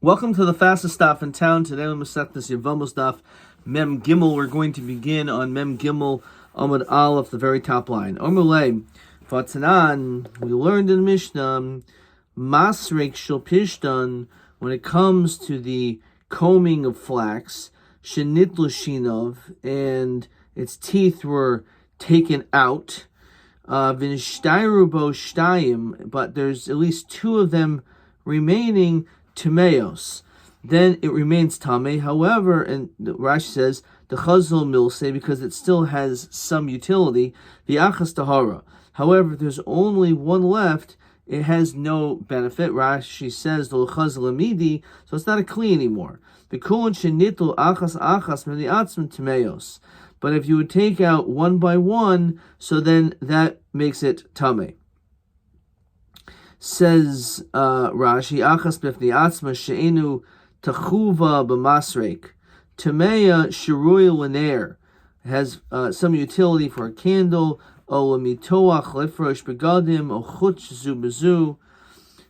Welcome to the fastest daf in town. Today we're Masechet Yevamot daf Mem Gimel. We're going to begin on Mem Gimel Amud Aleph, the very top line. Omulei Vatanan. We learned in the Mishnah Masrek Shel Pishtan, when it comes to the combing of flax, Shenitlu Shinov, and its teeth were taken out. V'nishtayru bo shtayim, but there's at least two of them remaining. Timeos, then it remains tame. However, and Rashi says the chazal milse, because it still has some utility. The achas tahara. However, if there's only one left, it has no benefit. Rashi says the chazal amidi, so it's not a kli anymore. The kulon shenitlu achas mediatzman timeos. But if you would take out one by one, so then that makes it tame. Says Rashi, Achas b'fnei atzma she'enu tachuva b'masrek. Tameya shirui l'ner has some utility for a candle. O l'mitoach lefrosh begadim o chutz zu b'zu.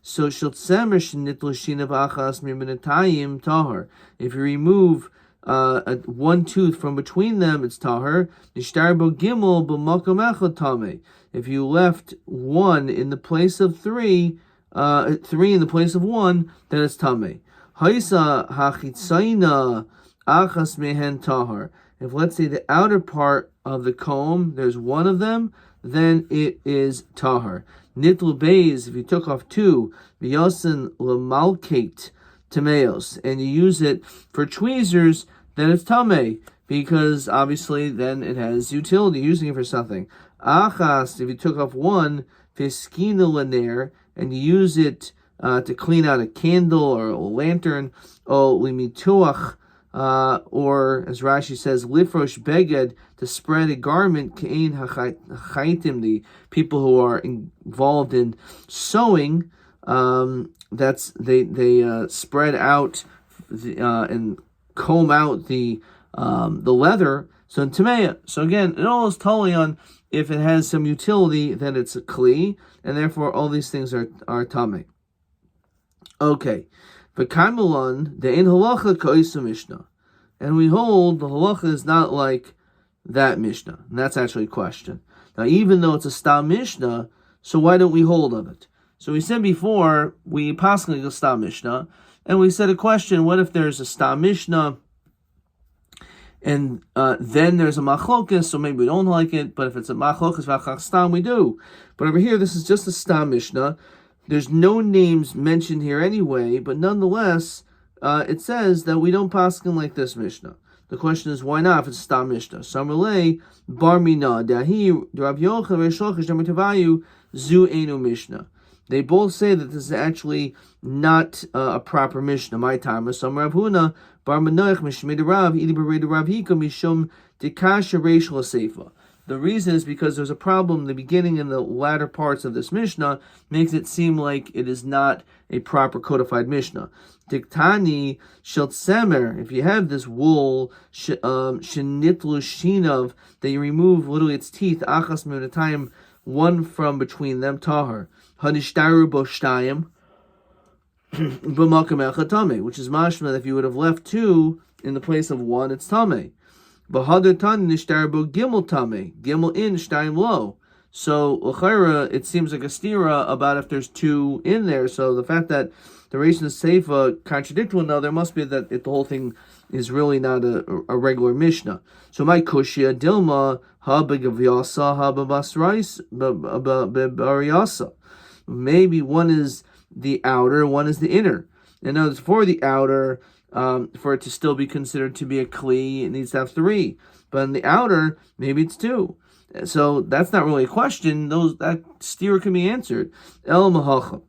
So shel tzemer shenitlu shinav achas miminatayim tahar. If you remove one tooth from between them, it's tahar. Nishtar bo gimel b'makom echad tameh. If you left one in the place of three in the place of one, then it's tameh. Haisa hachitzaina achas mehen tahar. If, let's say, the outer part of the comb, there's one of them, then it is tahar. Nitlu beis, if you took off two, v'yasin l'malkate tameos, and you use it for tweezers, then it's tameh, because obviously then it has utility, using it for something. Achas, if you took off one, fiskina laner, and you use it to clean out a candle or a lantern, o limituach, or as Rashi says, lifrosh beged, to spread a garment, kein hachaitim, the people who are involved in sewing, that's they spread out and comb out the leather. So in Tameya, so again, it all is totally on if it has some utility, then it's a kli, and therefore all these things are tameh. Okay, but Kaimelon the in halacha ka'isa mishnah, and we hold the halacha is not like that mishnah, and that's actually a question. Now, even though it's a stam mishnah, so why don't we hold of it? So we said before we paskin a stam mishnah, and we said a question: what if there's a stam mishnah? And then there's a machlokas, so maybe we don't like it. But if it's a machlokas v'achach stam, we do. But over here, this is just a stam mishnah. There's no names mentioned here anyway. But nonetheless, it says that we don't paskin like this mishnah. The question is, why not if it's stam mishnah? Samalei bar mina dahi Rabbi Yochanan v'Shalchish Damitavayu zu enu mishnah. They both say that this is actually not a proper mishnah. My time is some Rav Huna bar Manoach mishmid Rav ili bered Rav Hika mishum dekasha reish l'seifa. The reason is because there's a problem. The beginning and the latter parts of this mishnah makes it seem like it is not a proper codified mishnah. Diktani shel tzemer. If you have this wool shenitlu shinav that you remove literally its teeth, achas minatayim, one from between them, tahar. Hanishtaru bo shtayim b'makom echad tameh, which is mashma that if you would have left two in the place of one, it's tameh. B'hadar tan nishtaru bo gimel tameh, gimel in shtayim lo. So l'chayra, it seems like a stira about if there's two in there. So the fact that the Reish and the Seifa contradict one another must be that the whole thing is really not a regular mishnah. So my kushia dilma ha begavyasa ha b'basrayasa. Maybe one is the outer, one is the inner. In other words, for the outer, for it to still be considered to be a kli, it needs to have three. But in the outer, maybe it's two. So that's not really a question. That steer can be answered. El mahacha.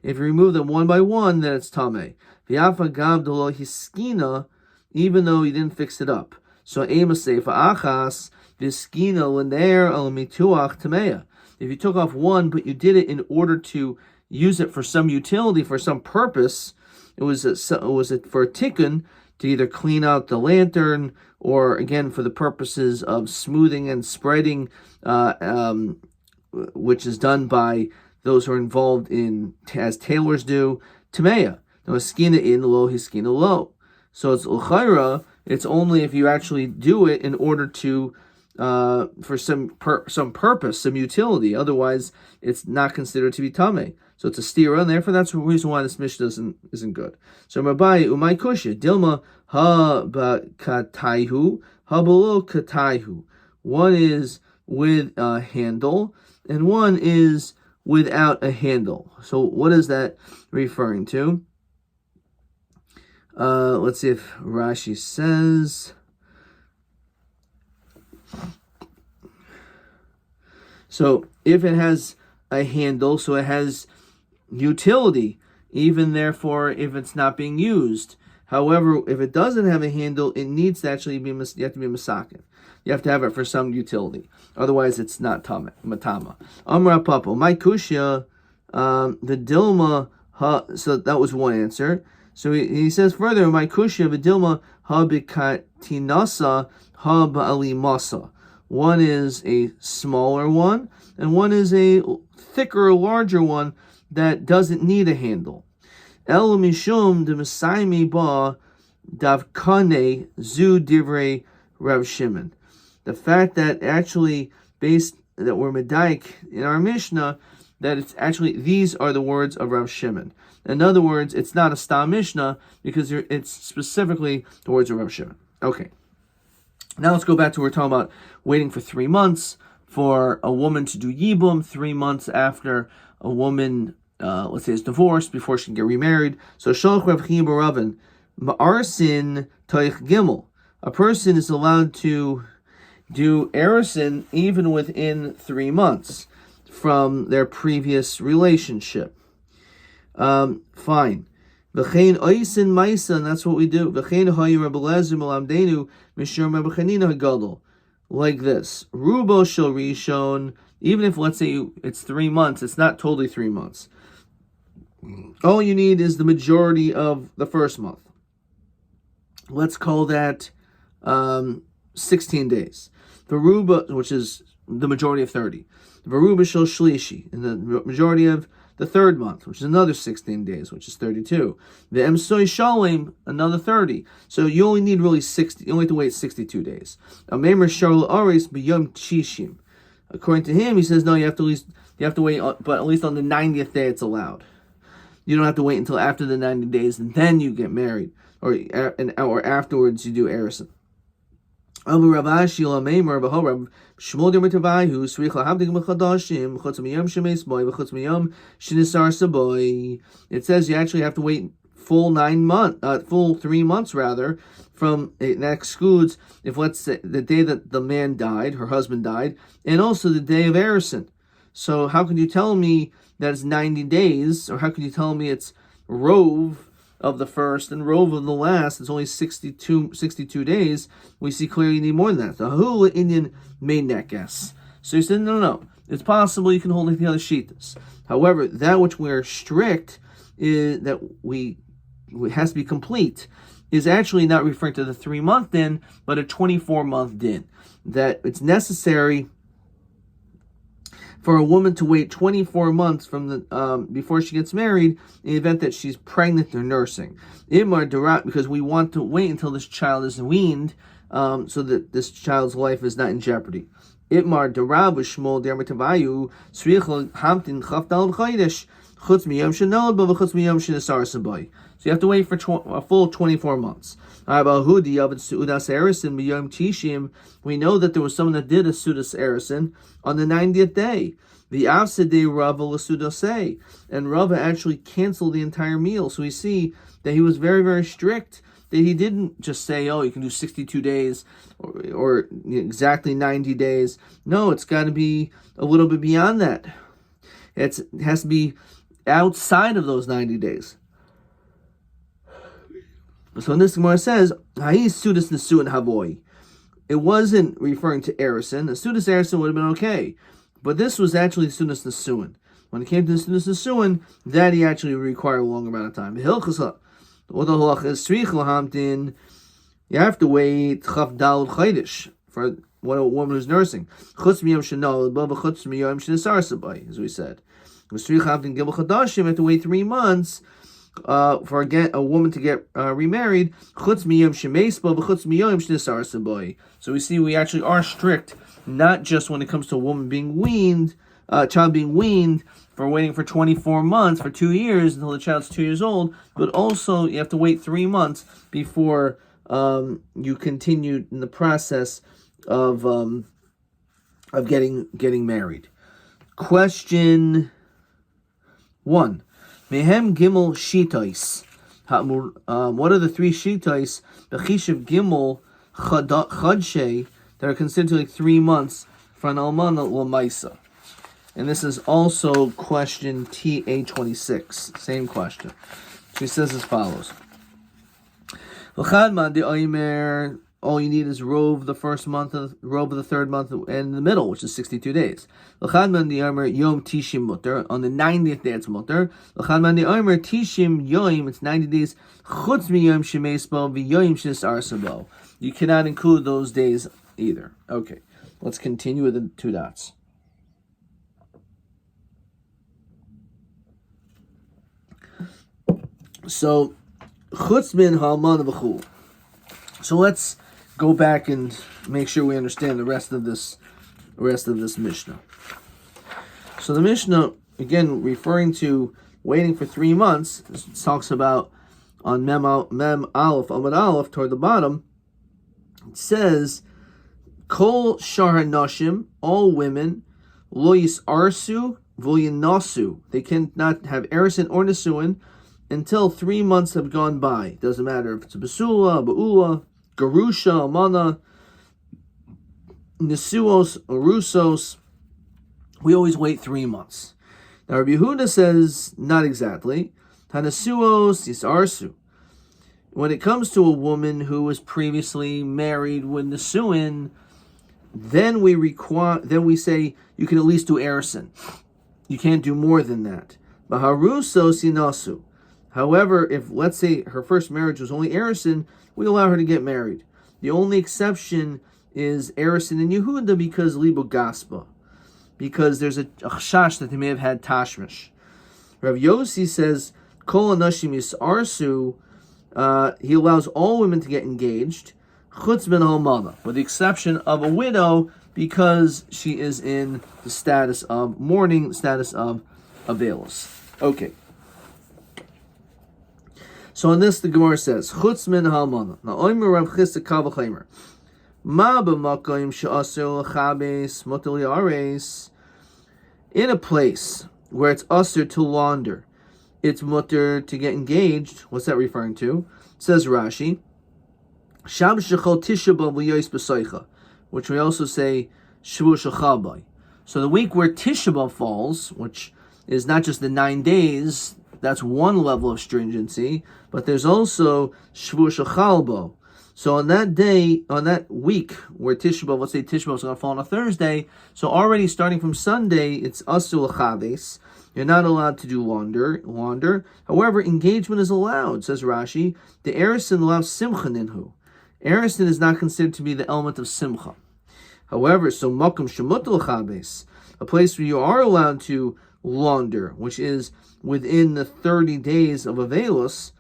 If you remove them one by one, then it's tameh. Even though you didn't fix it up. So ema seifa achas. If you took off one, but you did it in order to use it for some utility, for some purpose, it was for a tikkun, to either clean out the lantern, or again for the purposes of smoothing and spreading, which is done by those who are involved in, as tailors do, Tameya. No, hiskina in, lo, hiskina lo. So it's l'chayra, it's only if you actually do it in order to, for some purpose, some utility. Otherwise, it's not considered to be tameh. So it's a stira, and therefore that's the reason why this Mishnah isn't good. So Rabbi umay kusha dilma ha ba kataihu ha below kataihu. One is with a handle, and one is without a handle. So what is that referring to? Let's see if Rashi says. So if it has a handle, so it has utility, even therefore if it's not being used. However, if it doesn't have a handle, it needs to actually be, you have to be masakin. You have to have it for some utility. Otherwise, it's not matama. Amra papo, my kushya, the dilma, so that was one answer. So he says further, my kushya, the dilma, ha bikatinasa, ha ba'alimasa. One is a smaller one, and one is a thicker, larger one that doesn't need a handle. El mishum de Mesaimi ba davkane zu divrei Rav Shimon. The fact that actually that we're medaik in our Mishnah, that it's actually these are the words of Rav Shimon. In other words, it's not a stam Mishnah because it's specifically the words of Rav Shimon. Okay. Now let's go back to what we're talking about waiting for 3 months for a woman to do yibum, 3 months after a woman, let's say, is divorced before she can get remarried. So Shalach Rav Chiya B'Ravin, Ma'arsin Toich Gimel. A person is allowed to do erison even within 3 months from their previous relationship. Fine. V'chein oisin ma'isa, and that's what we do. V'chein hayu Rebbe Lezer melamdenu mishur Rebbe Chanina hagadol. Like this. Rubo shel rishon, even if, let's say, it's 3 months, it's not totally 3 months. All you need is the majority of the first month. Let's call that 16 days. Varuba, which is the majority of 30. Varuba shel shlishi, and the majority of the third month, which is another 16 days, which is 32. The emsoy shalim, another 30. So you only need really 60. You only have to wait 62 days. Amemer sharl aris b'yom tshishim. According to him, he says no. You have to wait, but at least on the 90th day it's allowed. You don't have to wait until after the 90 days and then you get married, or afterwards you do erison. Abu Ravashi Lamemer Bahorab Shmuel Demertavahu Srich Lahabdig Mechadashim Chutz Miyam Shemes Boy V'Chutz Miyam Shinisar Saboy. It says you actually have to wait full 3 months rather. From that excludes if, let's say, the day that the man died, her husband died, and also the day of erison. So how can you tell me that it's 90 days, or how can you tell me it's rove of the first and rove of the last? It's only 62 days. We see clearly you need more than that. The whole Indian made that guess. So he said, no. It's possible you can hold it the other shitas. However, that which we're strict is that it has to be complete is actually not referring to the 3-month din, but a 24-month din. That it's necessary for a woman to wait 24 months from the before she gets married in the event that she's pregnant or nursing. Imar Darat, because we want to wait until this child is weaned, so that this child's life is not in jeopardy. Itmar Darab Shmuel Dermatavayu Srichel Hamtin Chafdal Chaydish Chutz Miyam Shanal Bava Chutz Miyam Shinisar Sabai. So you have to wait for a full 24 months. We know that there was someone that did a Sudas Erison on the 90th day. The Avsede Rava Lasudase. And Rava actually canceled the entire meal. So we see that he was very, very strict. That he didn't just say, you can do 62 days or exactly 90 days. No, it's got to be a little bit beyond that. It has to be outside of those 90 days. So in this Gemara says, Sudas Nesuin Havoy. It wasn't referring to Erison. The Sudas Erison would have been okay. But this was actually Sudas Nesuin. When it came to the Sudas Nesuin, that he actually would require a long amount of time. You have to wait Chavdal Chaydish for when a woman is nursing. As we said. You have to wait 3 months for a woman to get remarried. So we see we actually are strict, not just when it comes to a woman being weaned, child being weaned, for waiting for 24 months, for 2 years until the child's 2 years old, but also you have to wait 3 months before you continue in the process of getting married. Question 1. Mehem Gimel Shitais. What are the 3 Shitais? Bechishav Gimel Chadshe that are considered like 3 months for an Almana Lamaisa. And this is also question TA26. Same question. She says as follows. All you need is Rove the first month, Rove of the third month, and the middle, which is 62 days. Yom Tishim Mutter. On the 90th day, it's Mutter. Tishim Yom, it's 90 days. Chutz Yom Shemesbo v'Yom Shesar. You cannot include those days either. Okay, let's continue with the 2 dots. So, Chutz min Halman v'Chul. So let's go back and make sure we understand the rest of this Mishnah. So the Mishnah, again, referring to waiting for 3 months, talks about on Mem Aleph, Amud Aleph, toward the bottom, it says, Kol Shar HaNashim, all women, Lo Yisarsu V'Lo Yinasu. They cannot have Erison or Nisuin until 3 months have gone by. Doesn't matter if it's a Basula, Ba'ula, Garusha, Amana, Nisuos, Arusos. We always wait 3 months. Now Rabbi Yehuda says, not exactly. Hanasuos Yisarsu. When it comes to a woman who was previously married with Nisuin, then we say you can at least do Erison. You can't do more than that. Baharusos Yinasu. However, if, let's say, her first marriage was only Erison, we allow her to get married. The only exception is Erison and Yehuda because Libo Gaspa. Because there's a chash that they may have had Tashmish. Rav Yossi says, Kol Anashim Yisarsu, he allows all women to get engaged, Chutz ben Halmana, with the exception of a widow because she is in the status of mourning, the status of Abelos. Okay. So on this, the Gemara says, Chutz min halmana. Now, Oimer Rav Chisda Kav Chaimer. Ma b'makoyim she'asur l'chabes motel yares. In a place where it's usher to launder, it's mutter to get engaged. What's that referring to? Says Rashi, Shab shechol tisha b'av l'yois b'soicha, which we also say Shavu shechal b'ay. So the week where Tisha B'av falls, which is not just the 9 days, that's one level of stringency, but there's also Shavu shechal b'o. So on that day, on that week where Tisha B'av, let's say Tisha B'av is going to fall on a Thursday, so already starting from Sunday, it's asur l'chaves. You're not allowed to do launder. However, engagement is allowed, says Rashi. The Erison allows simcha ninhu. Erison is not considered to be the element of simcha. However, so makom shemut l'chaves, a place where you are allowed to launder, which is within the 30 days of Avelos,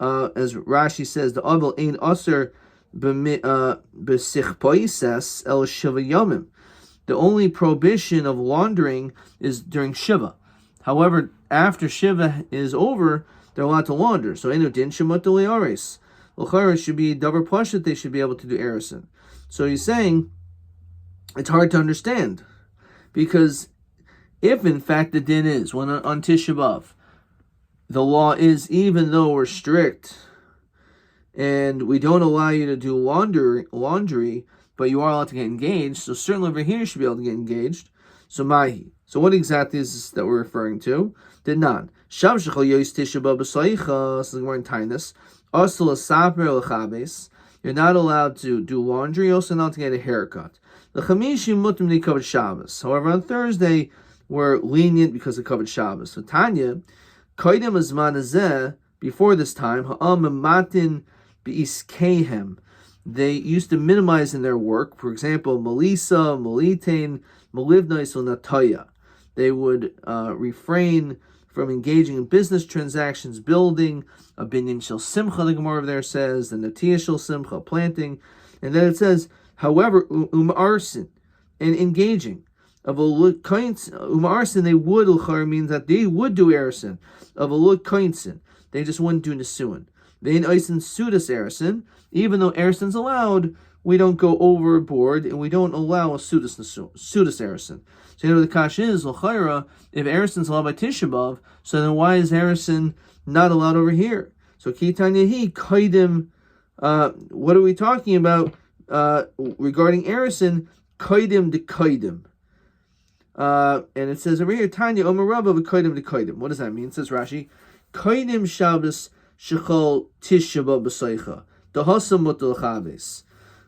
as Rashi says, the Avel ein aser b'sich poises el shiva yomim. The only prohibition of laundering is during Shiva. However, after Shiva is over, they're allowed to launder. So enu din shemut le'ares. L'chara should be davar pashat, they should be able to do erison. So he's saying it's hard to understand, because if in fact the din is when on Tisha B'av, the law is, even though we're strict and we don't allow you to do laundry, but you are allowed to get engaged, so certainly over here you should be able to get engaged. So mahi. So what exactly is this that we're referring to? Did not. Shav shechol yois Tisha B'av b'soicha, this is more in Tainus. Also l'saper l'chabes. You're not allowed to do laundry, you're also not allowed to get a haircut. L'chamishim mutim nikavod Shabbos. However, on Thursday, we're lenient because of Kavod Shabbos. So Tanya, Koidem Azman Azeh, before this time, Ha'am Matin B'iskehem, they used to minimize in their work. For example, Melissa, Melitain, Melivnais, or Nataya. They would refrain from engaging in business transactions, building, a binyan shel simcha, the Gemara over there says, the natiyah shel simcha, planting. And then it says, however, arsin, and engaging. Of a look arsin, they would, means that they would do arsin. Of a look kainsin, they just wouldn't do nesuin. Vein eisen sudas arsin, even though arsin's allowed, we don't go overboard, and we don't allow a sudas arsin. So the kash is, l'chayra, if Arison allowed by Tisha B'Av, so then why is Arison not allowed over here? So Kitanya he kaidim. What are we talking about regarding Arison? Kaidim de kaidim. And it says over here, Tanya Omer Rabba v'kaidim de kaidim. What does that mean? It says Rashi, kaidim Shabbos shechol Tisha B'Av b'seicha dahasam mutal chaves.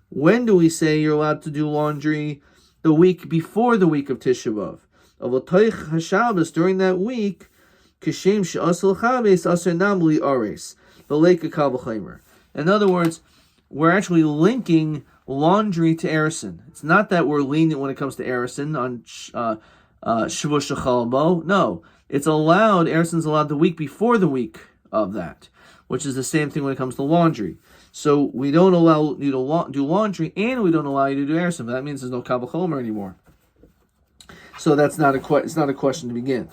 When do we say you're allowed to do laundry? The week before the week of Tisha B'Av. Avotayich HaShabbos, during that week, Kishem she'asal chaves aser namli ares, b'leika kal b'chaymer. In other words, we're actually linking laundry to Arison. It's not that we're lenient when it comes to Arison on Shavuot Shechal Bo. No, it's allowed, Arison's allowed the week before the week of that, which is the same thing when it comes to laundry. So we don't allow you to do laundry, and we don't allow you to do Arison. That means there's no Kal V'chomer anymore. So that's not it's not a question to begin.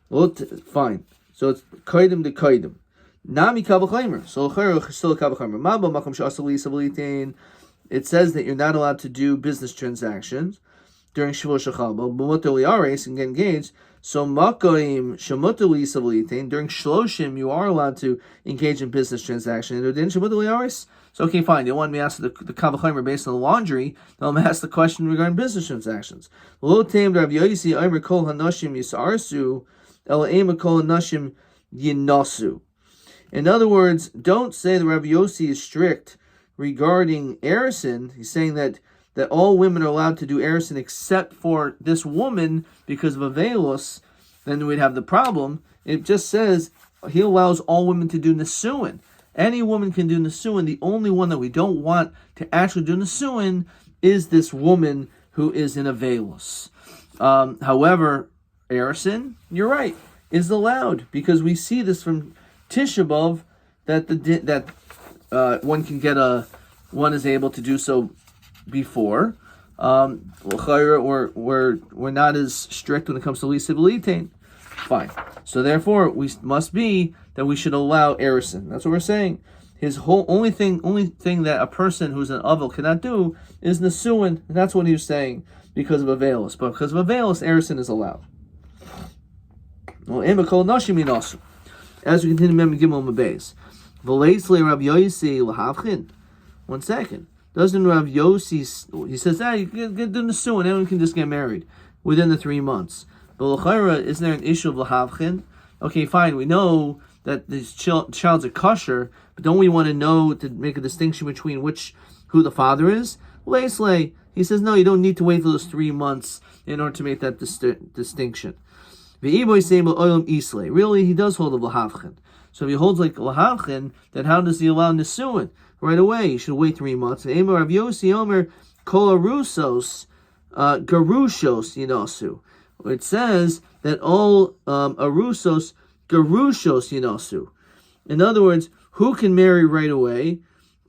Well, fine. So it's kaidim de kaidim. Nami Kal V'chomer. So still Kal V'chomer. Ma'ba makom she'asali savlitain. It says that you're not allowed to do business transactions during Shavuot Shechal Bo. B'mutar li'ares, and get engaged. So makoim shemutar li'savlitain, during Shloshim you are allowed to engage in business transactions. So okay, fine. You want me to ask the Kal V'chomer based on the laundry. Now I'm going to ask the question regarding business transactions. Lo teim Rav Yosi Omer kol hanashim yisarsu el ema kol hanashim yinasu. In other words, don't say that Rav Yosi is strict regarding Arison. He's saying that all women are allowed to do Arison except for this woman because of Avelos. Then we'd have the problem. It just says he allows all women to do Nesuin. Any woman can do Nesuin. The only one that we don't want to actually do Nesuin is this woman who is in Avelos. However, Arison, you're right, is allowed because we see this from Tisha B'Av that one is able to do so before. We're not as strict when it comes to Lisa B'Litain. Fine. So therefore, we must be that we should allow Arison. That's what we're saying. His only thing that a person who's an Avel cannot do is Nesuin. And that's what he was saying because of Avelos. But because of Avelos, Arison is allowed. Well, as we continue, remember Gimel Mabeis. V'leisle Rav Yosi l'havchin. 1 second. Doesn't Rav Yosi, he says, you can do Nesuin, anyone can just get married within the 3 months. But l'chayra, isn't there an issue of l'havchin? Okay, fine, we know that this child's a kosher, but don't we want to know to make a distinction between who the father is? Leisle, he says, no, you don't need to wait for those 3 months in order to make that distinction. Really, he does hold of l'havchin. So if he holds like l'havchin, then how does he allow Nesuin? Right away, you should wait 3 months. Rav Yosi Omer kol arusos garushos yinosu. It says that all arusos garushos yinosu. In other words, who can marry right away?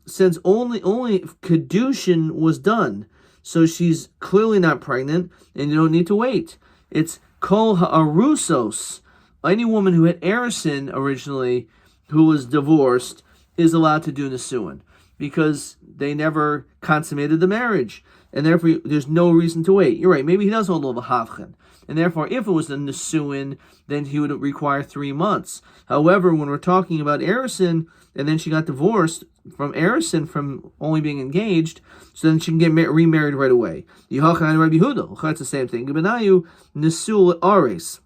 Since only kedushin was done, so she's clearly not pregnant, and you don't need to wait. It's kol ha'arusos. Any woman who had Arison originally, who was divorced, is allowed to do Nesuin because they never consummated the marriage, and therefore there's no reason to wait. You're right. Maybe he does hold a havchin, and therefore if it was a Nesuin, then he would require 3 months. However, when we're talking about Arison, and then she got divorced from Arison from only being engaged, so then she can get remarried right away. Yehachan Rabbi Yehuda, it's the same thing. Gebenayu Nesul Ares.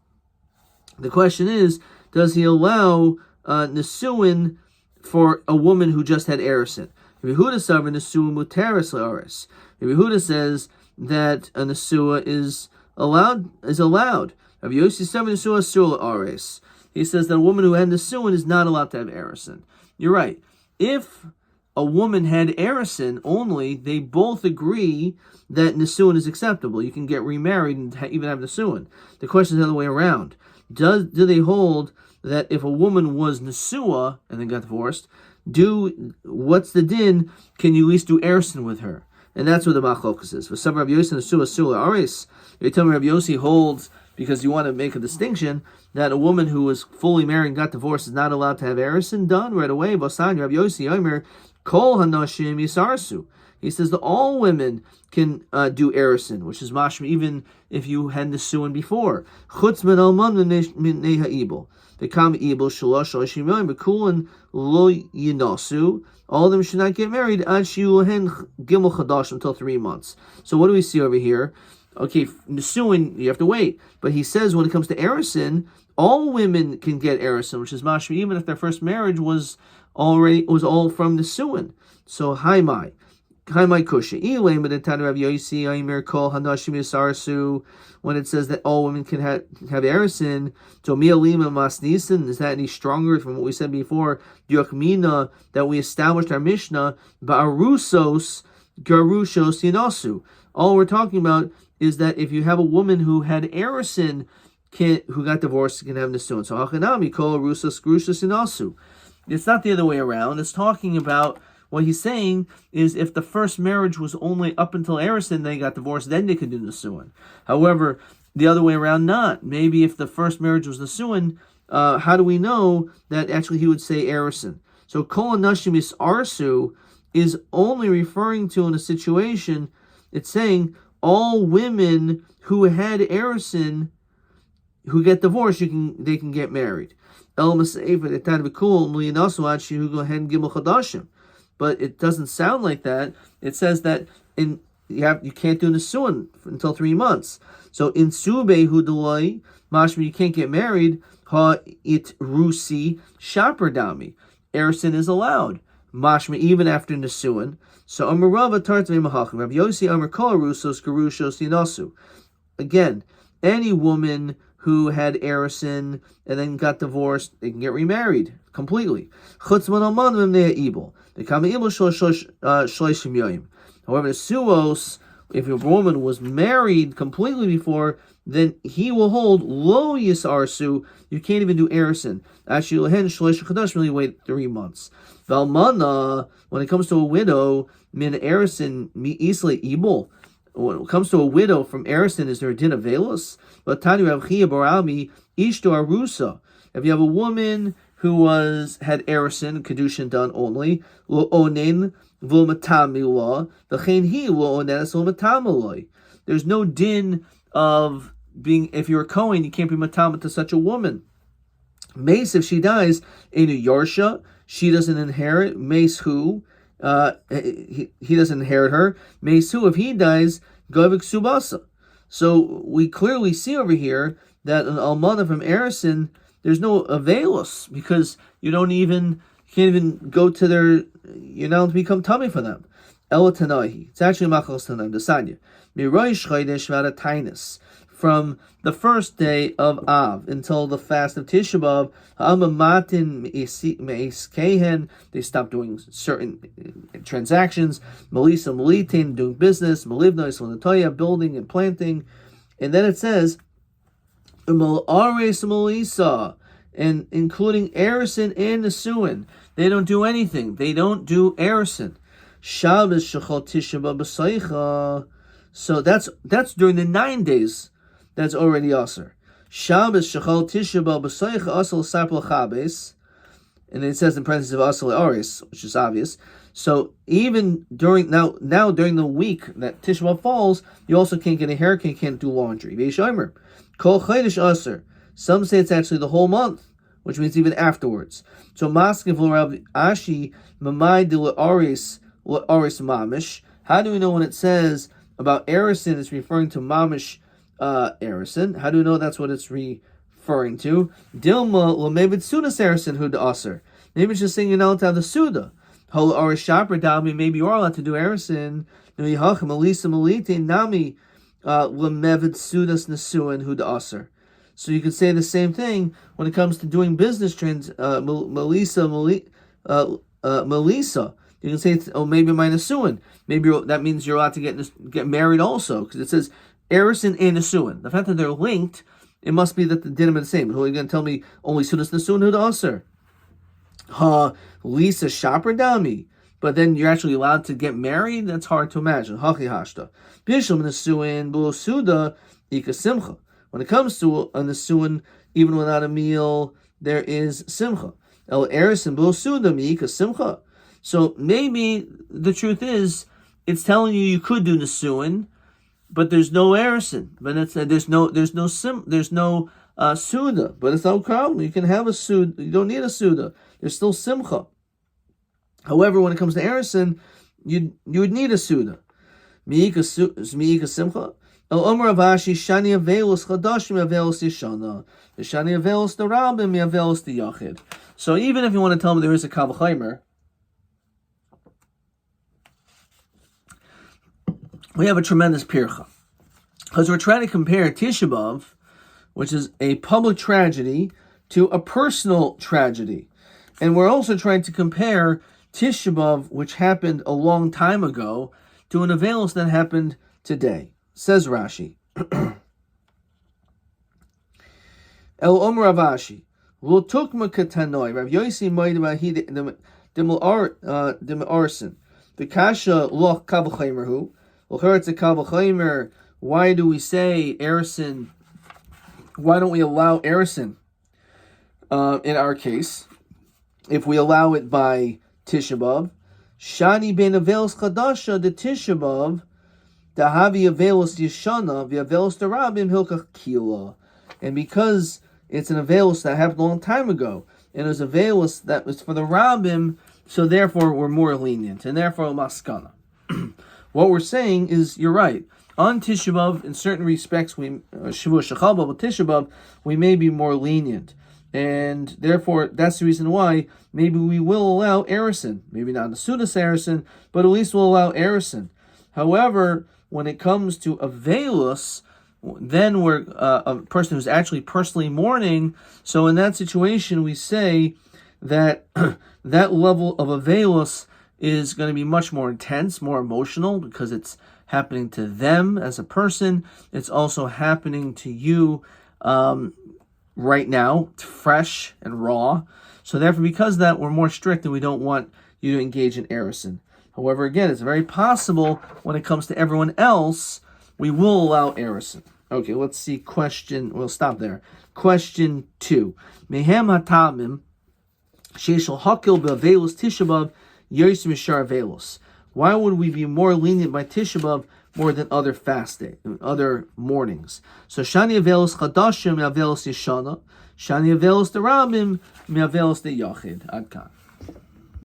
The question is, does he allow Nesuin for a woman who just had Arison? Rabbi Yehuda says Nesuin muteris le'aris. Rabbi Yehuda says that a Nesua is allowed. Rabbi Yossi says Nesua asur le'aris. He says that a woman who had Nesuin is not allowed to have Arison. You're right. If a woman had erison only, they both agree that Nisuin is acceptable. You can get remarried and even have Nisuin. The question is the other way around. Do they hold that if a woman was Nesua and then got divorced, what's the din? Can you at least do erison with her? And that's what the machlokas is. For some Rabbi Yossi Nesua Sula Aris, you tell me Rabbi Yossi holds, because you want to make a distinction, that a woman who was fully married and got divorced is not allowed to have erison done right away. Basan Rabbi Yossi Omer Kol Hanashim Yisarsu. He says that all women can do erison, which is mashma even if you had Nesuin before. Chutz min alman min neha ibel. The kam ibel shalosh shloshim yom bekulan lo yinasu. All of them should not get married ad shiuhen gimel chadash until 3 months. So what do we see over here? Okay, Nesuin, you have to wait. But he says when it comes to erison, all women can get erison, which is mashma even if their first marriage was all from Nesuin. So Haimai Kusha. When it says that all women can have erison, is that any stronger from what we said before? That we established our Mishnah, Ba'arusos Garushos Yinasu. All we're talking about is that if you have a woman who had erison, who got divorced, can have Nesuin. So Hachanami Kol Arusos Garushos Yinasu. It's not the other way around. It's talking about what he's saying is if the first marriage was only up until erison, they got divorced, then they could do Nesuin. However, the other way around, not. Maybe if the first marriage was Nesuin, how do we know that actually he would say erison? So Kol Nashim Arsu is only referring to in a situation, it's saying all women who had erison, who get divorced, they can get married. But it doesn't sound like that. It says that you can't do Nesuin until 3 months. So in Sube Hudaloi, mashma you can't get married. Ha it rusi shaperdami. Erison is allowed. Mashma even after Nesuin. So Amarava Tartve Mahachim. Rabbi Yossi Amar Kol Rusos Garushos Yinasu. Again, any woman who had erison and then got divorced, they can get remarried completely. However, the suos, if a woman was married completely before, then he will hold lo yisarsu. You can't even do erison. Actually, really wait 3 months. Valmana, when it comes to a widow, min erison mi isle ibol. When it comes to a widow from erison, is there a din of velus? But Tani Rav Chia Barami Ishto Arusa. If you have a woman who had erison, kedushin done only, lo onen v'lo matamila, v'chein hi lo onenes lo matamiloi. There's no din of being, if you're a Kohen, you can't be matama to such a woman. Mace, if she dies, enu yarsha, she doesn't inherit. Mace who? He doesn't inherit her. Mace who? If he dies, govik subasa. So we clearly see over here that an almana from erison, there's no availus, because you can't even go to their, you're not to become tummy for them. Elatanahi. It's actually machos tanaim desanya. Miroish chaydesh v'ada tainus. From the first day of Av until the fast of Tisha B'Av, ha'amamatin me'eskehen, they stop doing certain transactions. Melisa melitin, doing business. Melivna islanatoya, building and planting. And then it says, Ares melisa, and including erison and Nesuin. They don't do anything. They don't do erison. Shabbos shechal Tisha B'Av b'seicha. So that's during the 9 days. That's already aser. Shabbos shechal Tisha B'Av b'seicha asal sapel chabes, and it says in parentheses of asal aris, which is obvious. So even during now during the week that Tisha B'Av falls, you also can't get a haircut, can't do laundry. Ve'ishomer kol chaydish aser. Some say it's actually the whole month, which means even afterwards. So maskiv l'Rav Ashi mamai de l'Aris mamish. How do we know when it says about erison it's referring to mamish erison? How do we know that's what it's referring to? Dilma l'mevid sudas erison hu aser. Maybe it's just saying you're not allowed to have the suda. Hol arish shaper dami. Maybe you are allowed to do erison. Nami melisa melitin nami l'mevid sudas nesuin hu aser. So you could say the same thing when it comes to doing business Melisa. You can say, oh, maybe my Nesuin. Maybe that means you're allowed to get married also, because it says Erison and Nesuin. The fact that they're linked, it must be that the dinim are the same. Who are you going to tell me only Sudas Nesuin, Huda Aser? Ha, Lisa Shopper Dami. But then you're actually allowed to get married? That's hard to imagine. Hachi Hashta. Bishlam Nesuin, Bulo Suda, Ika Simcha. When it comes to a Nesuin, even without a meal, there is Simcha. El Erison, Bulo Suda, Ika Simcha. So maybe the truth is, it's telling you could do Nesuin, but there's no Erison. But there's no Suda. But it's no problem. You can have a Suda. You don't need a Suda. There's still Simcha. However, when it comes to Erison, you would need a Suda. Miika Simcha. El Omer Avashi Shani Avelos Chadashim Avelos Yishana. The Shani Avelos the Rabbi Avelos the Yachid. So even if you want to tell me there is a Kavachaimer, we have a tremendous pircha. Because we're trying to compare Tisha B'Av, which is a public tragedy, to a personal tragedy. And we're also trying to compare Tisha B'Av, which happened a long time ago, to an Avelos that happened today. Says Rashi. El Omer Avashi. Lo tukma katanoi. Rav Yosi moed vahi demel arson. The kasha loch kavachaymerhu. It's a Kavachaymer. Why do we say Erison? Why don't we allow Erison in our case? If we allow it by Tisha B'Av, Shani ben Avelos Chadasha the Tisha B'Av, the Havi Avelos Yishana, the Avelos the Rabim Hilkach Kila. And because it's an Avelos that happened a long time ago, and it was Avelos that was for the Rabim, so therefore we're more lenient, and therefore Maskana. What we're saying is, you're right. On Tisha B'Av, in certain respects, Shavuot Shechal, but Tisha B'Av, we may be more lenient. And therefore, that's the reason why maybe we will allow Erison. Maybe not the Sudas Erison, but at least we'll allow Erison. However, when it comes to Avelos, then we're a person who's actually personally mourning. So in that situation, we say that that level of Avelos is going to be much more intense, more emotional, because it's happening to them as a person. It's also happening to you right now. It's fresh and raw. So therefore, because of that, we're more strict and we don't want you to engage in Erison. However, again, it's very possible when it comes to everyone else, we will allow Erison. Okay, let's see we'll stop there. Question 2. Mehem hatamim sheishal hakil be'avelos Tisha B'Av Yos Mishar Avelos. Why would we be more lenient by Tisha B'Av more than other fast day, other mornings? So Shani Avelos Chadashim Avelos Yishana, Shani Avelos the Rabim Avelos the Yachid. Ad kan.